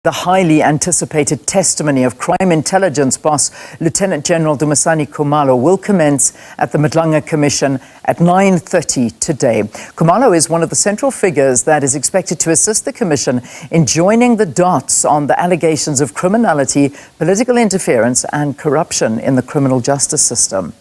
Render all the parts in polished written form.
The highly anticipated testimony of crime intelligence boss Lieutenant General Dumisani Khumalo will commence at the Madlanga Commission at 9:30 today. Khumalo is one of the central figures that is expected to assist the Commission in joining the dots on the allegations of criminality, political interference and corruption in the criminal justice system.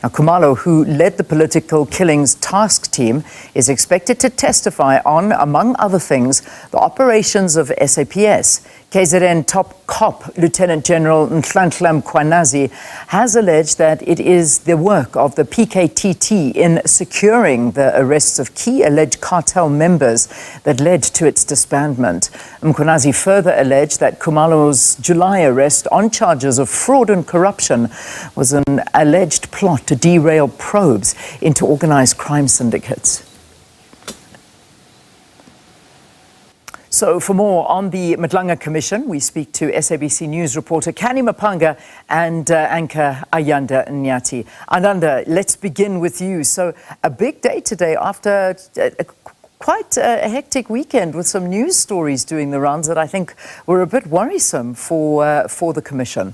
Now, Khumalo, who led the political killings task team, is expected to testify on, among other things, the operations of SAPS. KZN top cop Lieutenant General Madlanga Commission has alleged that it is the work of the PKTT in securing the arrests of key alleged cartel members that led to its disbandment. Commission further alleged that Khumalo's July arrest on charges of fraud and corruption was an alleged plot to derail probes into organized crime syndicates. So for more on the Madlanga Commission, we speak to SABC News reporter Canny Maphanga and anchor Ayanda Nyathi. Ayanda, let's begin with you. So a big day today after quite a hectic weekend with some news stories doing the rounds that I think were a bit worrisome for the Commission.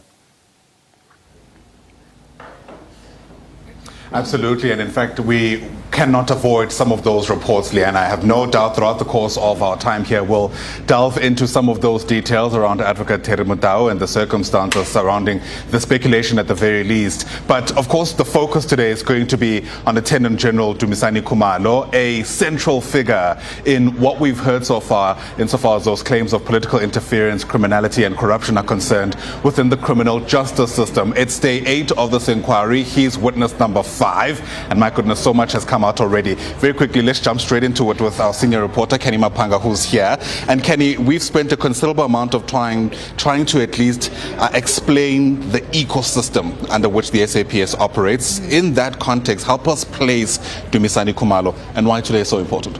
Absolutely, and in fact we cannot avoid some of those reports, Leanne. I have no doubt throughout the course of our time here we'll delve into some of those details around Advocate Terry Mutau and the circumstances surrounding the speculation at the very least. But of course the focus today is going to be on Lieutenant General Dumisani Khumalo, a central figure in what we've heard so far insofar as those claims of political interference, criminality and corruption are concerned within the criminal justice system. It's day 8 of this inquiry. He's witness number 5, and my goodness, so much has come out already. Very quickly, let's jump straight into it with our senior reporter Canny Maphanga, who's here. And Canny, we've spent a considerable amount of time trying to at least explain the ecosystem under which the SAPS operates. In that context, help us place Dumisani Khumalo and why today is so important.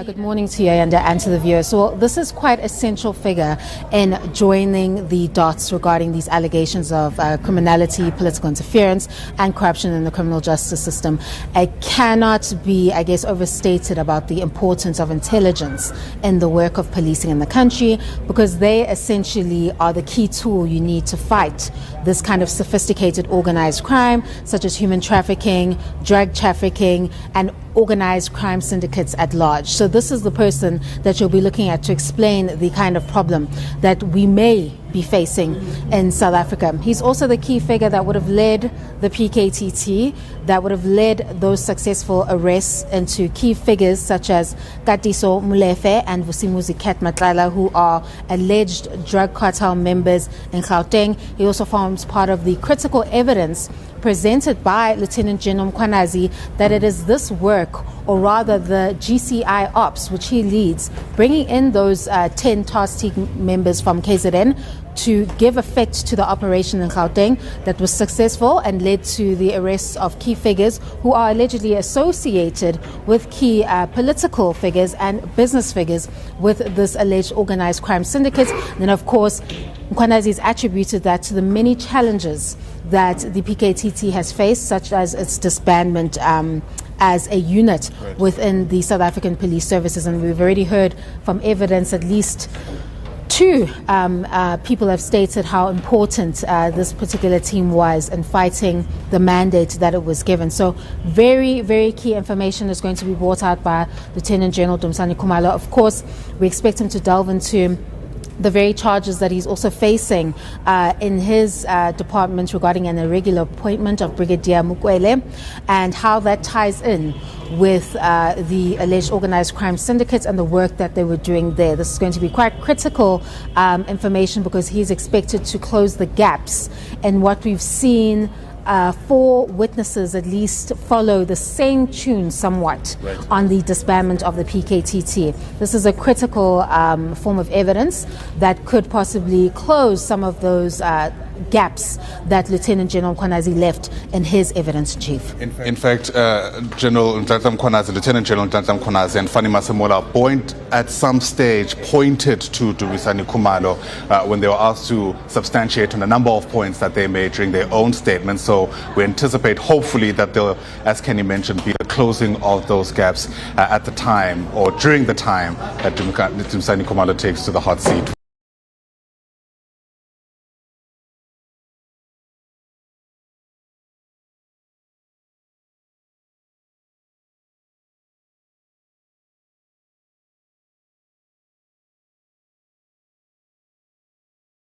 Good morning to you and to the viewers. So this is quite a central figure in joining the dots regarding these allegations of criminality, political interference and corruption in the criminal justice system. It cannot be, I guess, overstated about the importance of intelligence in the work of policing in the country, because they essentially are the key tool you need to fight this kind of sophisticated organized crime, such as human trafficking, drug trafficking and organized crime syndicates at large. So this is the person that you'll be looking at to explain the kind of problem that we may be facing in South Africa. He's also the key figure that would have led the PKTT, that would have led those successful arrests into key figures such as Katiso Molefe and Vusimuzi Kat Matlala, who are alleged drug cartel members in Gauteng. He also forms part of the critical evidence presented by Lieutenant General Mkhwanazi that it is this work, or rather the GCI ops, which he leads, bringing in those 10 task team members from KZN to give effect to the operation in Gauteng that was successful and led to the arrests of key figures who are allegedly associated with key political figures and business figures with this alleged organized crime syndicate. And then, of course, Mkhwanazi has attributed that to the many challenges that the PKTT has faced, such as its disbandment as a unit within the South African police services. And we've already heard from evidence at least 2 people have stated how important this particular team was in fighting the mandate that it was given. So very, very key information is going to be brought out by Lieutenant General Dumisani Khumalo. Of course, we expect him to delve into the very charges that he's also facing in his department regarding an irregular appointment of Brigadier Mukwele and how that ties in with the alleged organized crime syndicates and the work that they were doing there. This is going to be quite critical information, because he's expected to close the gaps in what we've seen. 4 witnesses at least follow the same tune somewhat on the disbandment of the PKTT. This is a critical form of evidence that could possibly close some of those gaps that Lieutenant General Mkhwanazi left in his evidence chief. In fact, General Mkhwanazi, Lieutenant General Mkhwanazi and Fanny Masemola at some stage pointed to Dumisani Khumalo when they were asked to substantiate on a number of points that they made during their own statements. So we anticipate, hopefully, that there'll, as Kenny mentioned, be a closing of those gaps at the time or during the time that Dumisani Khumalo takes to the hot seat.